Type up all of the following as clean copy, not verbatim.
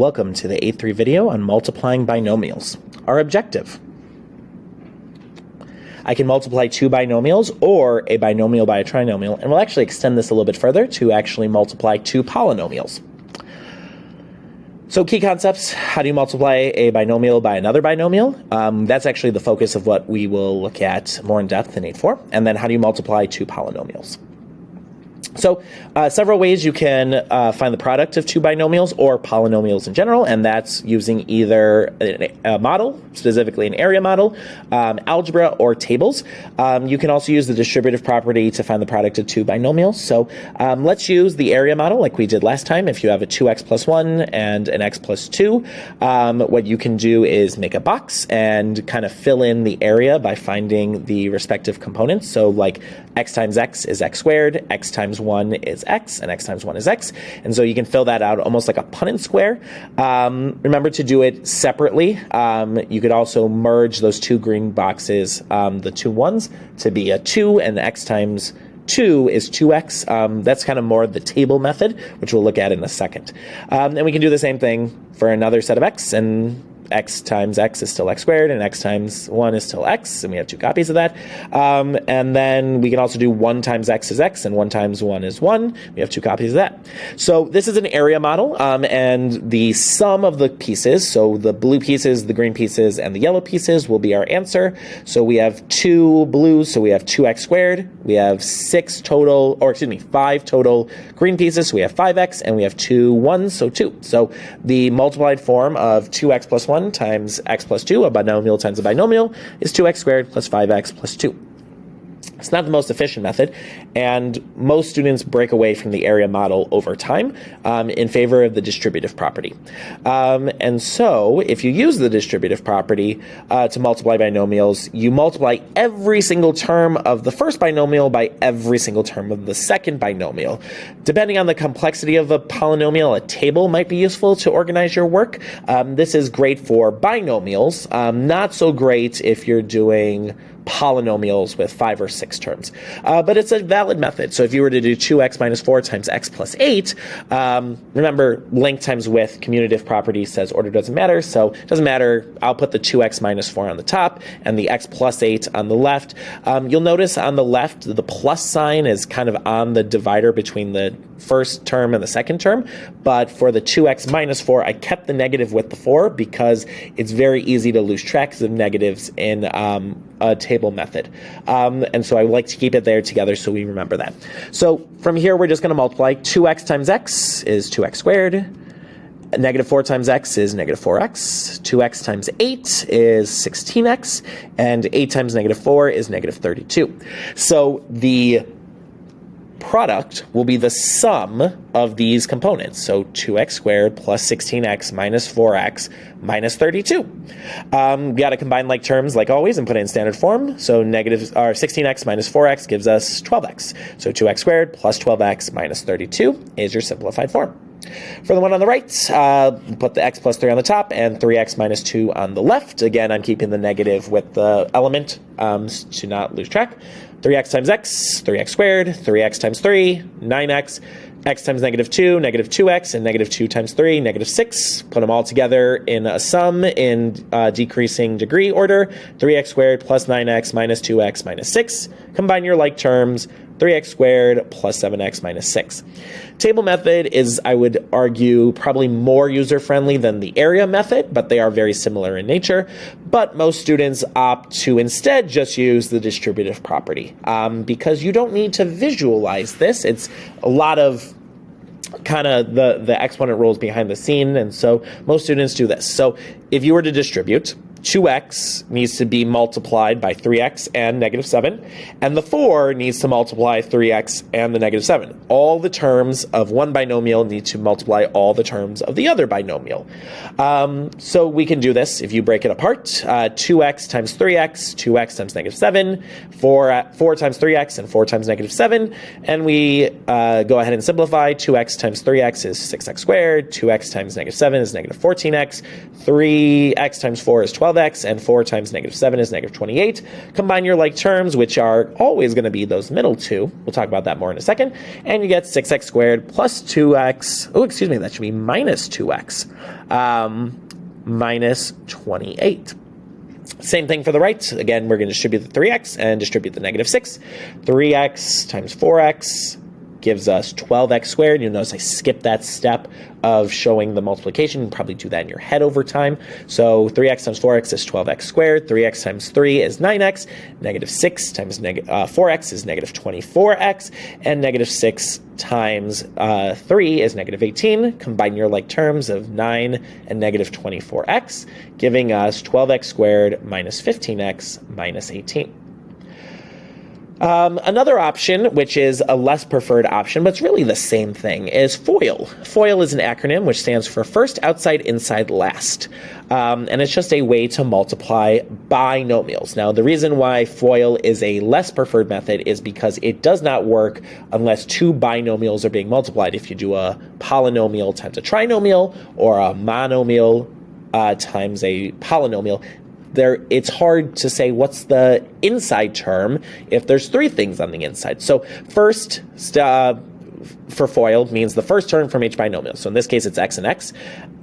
Welcome to the 8.3 video on multiplying binomials. Our objective. I can multiply two binomials or a binomial by a trinomial, and we'll actually extend this a little bit further to actually multiply two polynomials. So key concepts: how do you multiply a binomial by another binomial? That's actually the focus of what we will look at more in depth in 8.4. And then how do you multiply two polynomials? So several ways you can find the product of two binomials or polynomials in general, and that's using either a model, specifically an area model, algebra, or tables. You can also use the distributive property to find the product of two binomials. So let's use the area model like we did last time. If you have a 2x plus 1 and an x plus 2, what you can do is make a box and kind of fill in the area by finding the respective components. So like x times x is x squared, x times 1 is x, and x times 1 is x. And so you can fill that out almost like a Punnett square. Remember to do it separately. You could also merge those two green boxes, the two ones, to be a 2, and x times 2 is 2x. That's kind of more the table method, which we'll look at in a second. And we can do the same thing for another set of x, and x times x is still x squared, and x times 1 is still x, and we have two copies of that. And then we can also do 1 times x is x, and 1 times 1 is 1. We have two copies of that. So this is an area model, and the sum of the pieces, so the blue pieces, the green pieces, and the yellow pieces will be our answer. So we have two blues, so we have 2x squared. We have 5 total green pieces, so we have 5x, and we have 2 ones, so 2. So the multiplied form of 2x plus 1 times x plus 2, a binomial times a binomial, is 2x squared plus 5x plus 2. It's not the most efficient method, and most students break away from the area model over time in favor of the distributive property. And so if you use the distributive property to multiply binomials, you multiply every single term of the first binomial by every single term of the second binomial. Depending on the complexity of a polynomial, a table might be useful to organize your work. This is great for binomials, not so great if you're doing polynomials with 5 or 6 terms. But it's a valid method. So if you were to do 2x minus 4 times x plus 8, remember length times width, commutative property says order doesn't matter, so it doesn't matter. I'll put the 2x minus 4 on the top and the x plus 8 on the left. You'll notice on the left the plus sign is kind of on the divider between the first term and the second term, but for the 2x minus 4, I kept the negative with the 4 because it's very easy to lose track of negatives in a table method. And so I like to keep it there together so we remember that. So from here, we're just going to multiply 2x times x is 2x squared. Negative 4 times x is negative 4x. 2x times 8 is 16x. And 8 times negative 4 is negative 32. So the product will be the sum of these components. So 2x squared plus 16x minus 4x minus 32. We got to combine like terms like always and put it in standard form. So 16x minus 4x gives us 12x. So 2x squared plus 12x minus 32 is your simplified form. For the one on the right, put the x plus 3 on the top and 3x minus 2 on the left. Again, I'm keeping the negative with the element to not lose track. 3x times x, 3x squared, 3x times 3, 9x, x times negative 2, negative 2x, and negative 2 times 3, negative 6. Put them all together in a sum in decreasing degree order. 3x squared plus 9x minus 2x minus 6. Combine your like terms. 3x squared plus 7x minus 6. Table method is, I would argue, probably more user-friendly than the area method, but they are very similar in nature. But most students opt to instead just use the distributive property because you don't need to visualize this. It's a lot of kind of the exponent rules behind the scene, and so most students do this. So if you were to distribute, 2x needs to be multiplied by 3x and negative 7, and the 4 needs to multiply 3x and the negative 7. All the terms of one binomial need to multiply all the terms of the other binomial. So we can do this if you break it apart. 2x times 3x, 2x times negative 7, 4 times 3x, and 4 times negative 7. And we go ahead and simplify. 2x times 3x is 6x squared. 2x times negative 7 is negative 14x. 3x times 4 is 12. 12x, and 4 times negative 7 is negative 28. Combine your like terms, which are always going to be those middle two. We'll talk about that more in a second. And you get 6x squared plus 2x. Oh, excuse me, that should be minus 2x. Minus 28. Same thing for the right. Again, we're going to distribute the 3x and distribute the negative 6. 3x times 4x gives us 12x squared. You'll notice I skipped that step of showing the multiplication. You can probably do that in your head over time. So 3x times 4x is 12x squared. 3x times 3 is 9x. Negative 6 times 4x is negative 24x. And negative 6 times 3 is negative 18. Combine your like terms of 9 and negative 24x, giving us 12x squared minus 15x minus 18. Another option, which is a less preferred option, but it's really the same thing, is FOIL. FOIL is an acronym which stands for first, outside, inside, last. And it's just a way to multiply binomials. Now, the reason why FOIL is a less preferred method is because it does not work unless two binomials are being multiplied. If you do a polynomial times a trinomial or a monomial times a polynomial, it's hard to say what's the inside term if there's three things on the inside. So first for FOIL means the first term from each binomial. So in this case, it's x and x.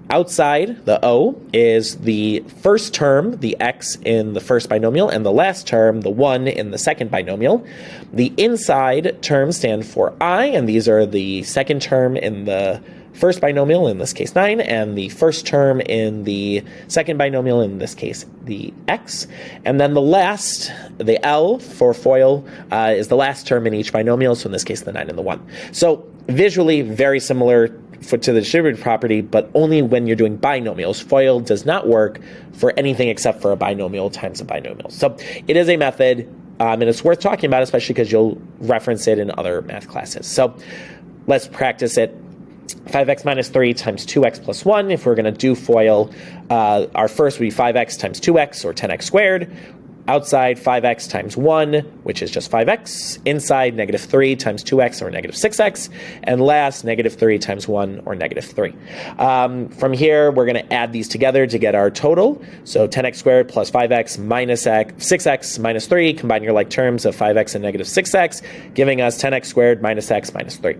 Outside, the O, is the first term, the x in the first binomial, and the last term, the 1 in the second binomial. The inside terms stand for I, and these are the second term in the first binomial, in this case 9, and the first term in the second binomial, in this case the x. And then the last, the L for FOIL, is the last term in each binomial, so in this case the 9 and the 1. So visually very similar to the distributive property, but only when you're doing binomials. FOIL does not work for anything except for a binomial times a binomial. So it is a method, and it's worth talking about, especially because you'll reference it in other math classes. So let's practice it. 5x minus 3 times 2x plus 1. If we're going to do FOIL, our first would be 5x times 2x, or 10x squared. Outside, 5x times 1, which is just 5x. Inside, negative 3 times 2x, or negative 6x. And last, negative 3 times 1, or negative 3. From here, we're going to add these together to get our total. So 10x squared plus 5x minus 6x minus 3. Combine your like terms of 5x and negative 6x, giving us 10x squared minus x minus 3.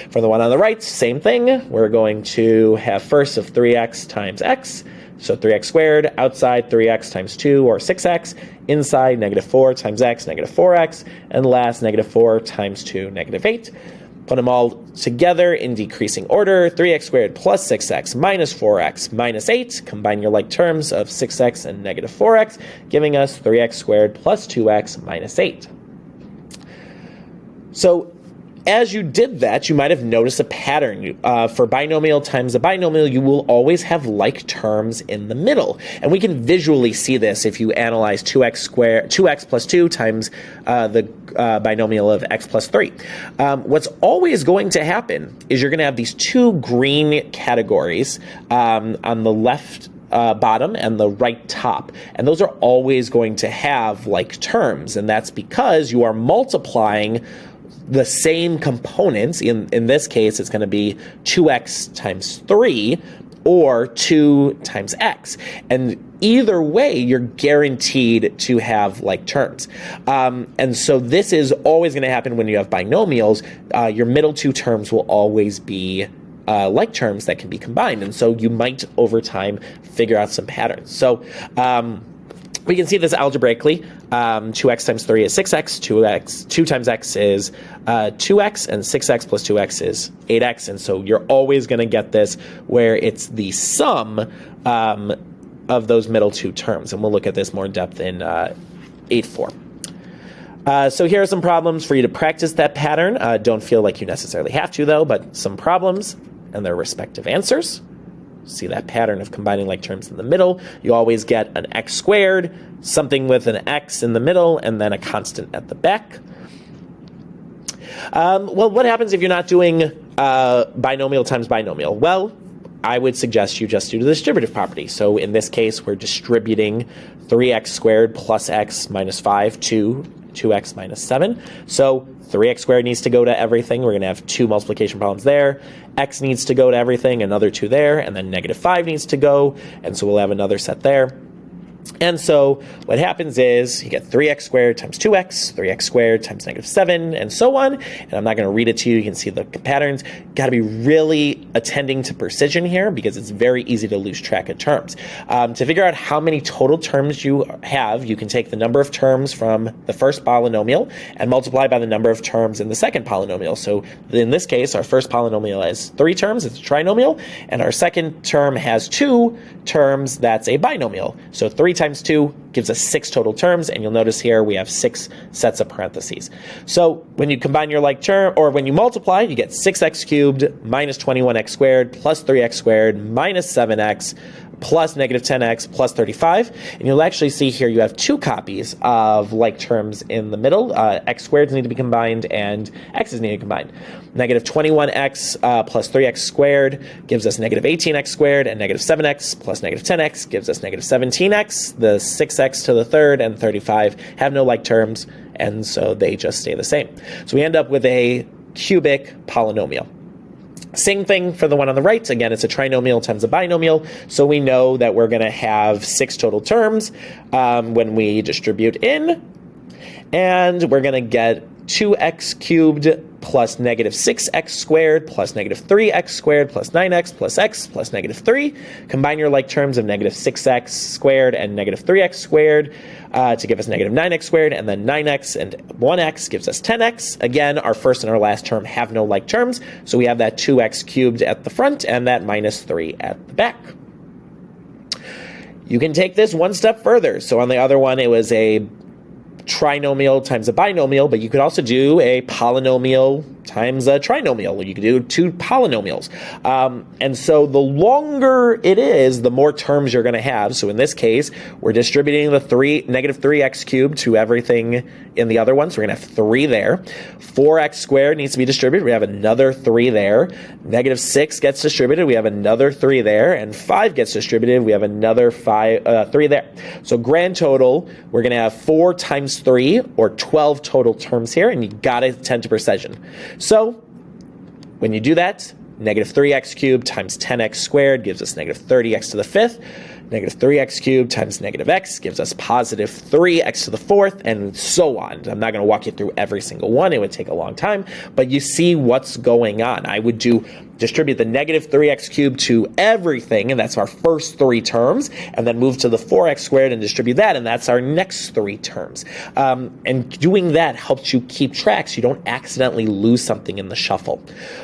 For the one on the right, same thing. We're going to have first of 3x times x. So 3x squared, outside 3x times 2, or 6x, inside negative 4 times x, negative 4x, and last negative 4 times 2, negative 8. Put them all together in decreasing order. 3x squared plus 6x minus 4x minus 8. Combine your like terms of 6x and negative 4x, giving us 3x squared plus 2x minus 8. So as you did that, you might have noticed a pattern. For binomial times a binomial, you will always have like terms in the middle. And we can visually see this if you analyze 2x plus 2 times the binomial of x plus 3. What's always going to happen is you're going to have these two green categories on the left bottom and the right top. And those are always going to have like terms. And that's because you are multiplying the same components. In this case, it's going to be 2x times 3 or 2 times x. And either way, you're guaranteed to have like terms. And so this is always going to happen when you have binomials. Your middle two terms will always be like terms that can be combined. And so you might, over time, figure out some patterns. So we can see this algebraically. 2x times 3 is 6x, 2 times x is 2x, and 6x plus 2x is 8x. And so you're always going to get this where it's the sum of those middle two terms. And we'll look at this more in depth in 8.4. So here are some problems for you to practice that pattern. Don't feel like you necessarily have to, though, but some problems and their respective answers. See that pattern of combining like terms in the middle. You always get an x squared, something with an x in the middle, and then a constant at the back. Well, what happens if you're not doing binomial times binomial? Well, I would suggest you just do the distributive property. So in this case, we're distributing 3x squared plus x minus 5 to 2x minus 7. So 3x squared needs to go to everything. We're going to have two multiplication problems there. X needs to go to everything, another 2 there, and then negative 5 needs to go, and so we'll have another set there. And so what happens is you get 3x squared times 2x, 3x squared times -7, and so on. And I'm not going to read it to you. You can see the patterns. Got to be really attending to precision here because it's very easy to lose track of terms. To figure out how many total terms you have, you can take the number of terms from the first polynomial and multiply by the number of terms in the second polynomial. So in this case, our first polynomial has 3 terms. It's a trinomial. And our second term has 2 terms. That's a binomial. So 3 times 2 gives us 6 total terms, and you'll notice here we have 6 sets of parentheses. So when you combine your like term, or when you multiply, you get 6x cubed minus 21x squared plus 3x squared minus 7x plus -10x plus 35. And you'll actually see here you have 2 copies of like terms in the middle. X squareds need to be combined and x's need to be combined. -21x plus 3x squared gives us -18x squared, and -7x plus -10x gives us -17x. The 6x to the third and 35 have no like terms, and so they just stay the same. So we end up with a cubic polynomial. Same thing for the one on the right. Again, it's a trinomial times a binomial, so we know that we're going to have 6 total terms when we distribute in, and we're going to get 2x cubed plus -6x squared plus -3x squared plus 9x plus x plus -3. Combine your like terms of -6x squared and -3x squared to give us -9x squared, and then 9x and 1x gives us 10x. Again, our first and our last term have no like terms, so we have that 2x cubed at the front and that -3 at the back. You can take this one step further. So on the other one, it was a trinomial times a binomial, but you could also do a polynomial times a trinomial. You could do 2 polynomials. And so the longer it is, the more terms you're going to have. So in this case, we're distributing the -3x cubed to everything in the other one. So we're going to have 3 there. 4x squared needs to be distributed. We have another 3 there. -6 gets distributed. We have another 3 there. And 5 gets distributed. We have another 3 there. So grand total, we're going to have 4 times 3, or 12 total terms here, and you got to attend to precision. So when you do that, -3x cubed times 10x squared gives us -30x to the 5th. -3x cubed times -x gives us +3x to the 4th, and so on. I'm not going to walk you through every single one. It would take a long time, but you see what's going on. I would distribute the -3x cubed to everything, and that's our first 3 terms, and then move to the 4x squared and distribute that, and that's our next 3 terms. And doing that helps you keep track so you don't accidentally lose something in the shuffle.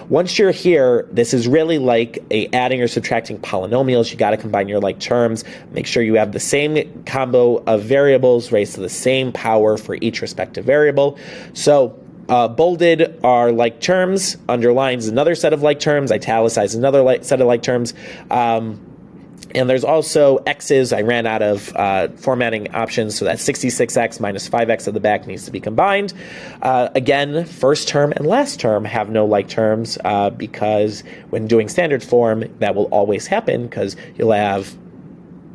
Once you're here, this is really like adding or subtracting polynomials. You got to combine your like terms. Make sure you have the same combo of variables raised to the same power for each respective variable. So bolded are like terms, underlines another set of like terms, italicized another set of like terms. And there's also x's. I ran out of formatting options, so that 66x minus 5x at the back needs to be combined. Again, first term and last term have no like terms because when doing standard form, that will always happen because you'll have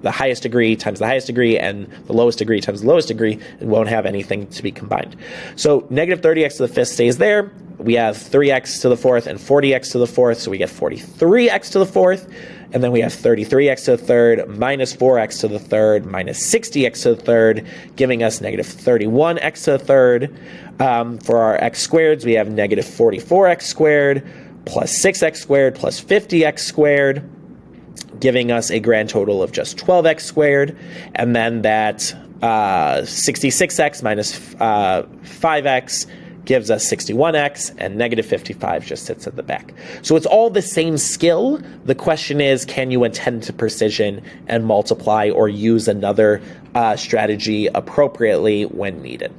the highest degree times the highest degree and the lowest degree times the lowest degree, and won't have anything to be combined. So -30x to the 5th stays there. We have 3x to the 4th and 40x to the 4th, so we get 43x to the 4th. And then we have 33x to the 3rd minus 4x to the 3rd minus 60x to the 3rd, giving us -31x to the 3rd. For our x squareds, we have -44x squared plus 6x squared plus 50x squared, giving us a grand total of just 12x squared, and then that 66x minus 5x gives us 61x, and -55 just sits at the back. So it's all the same skill. The question is, can you attend to precision and multiply or use another strategy appropriately when needed?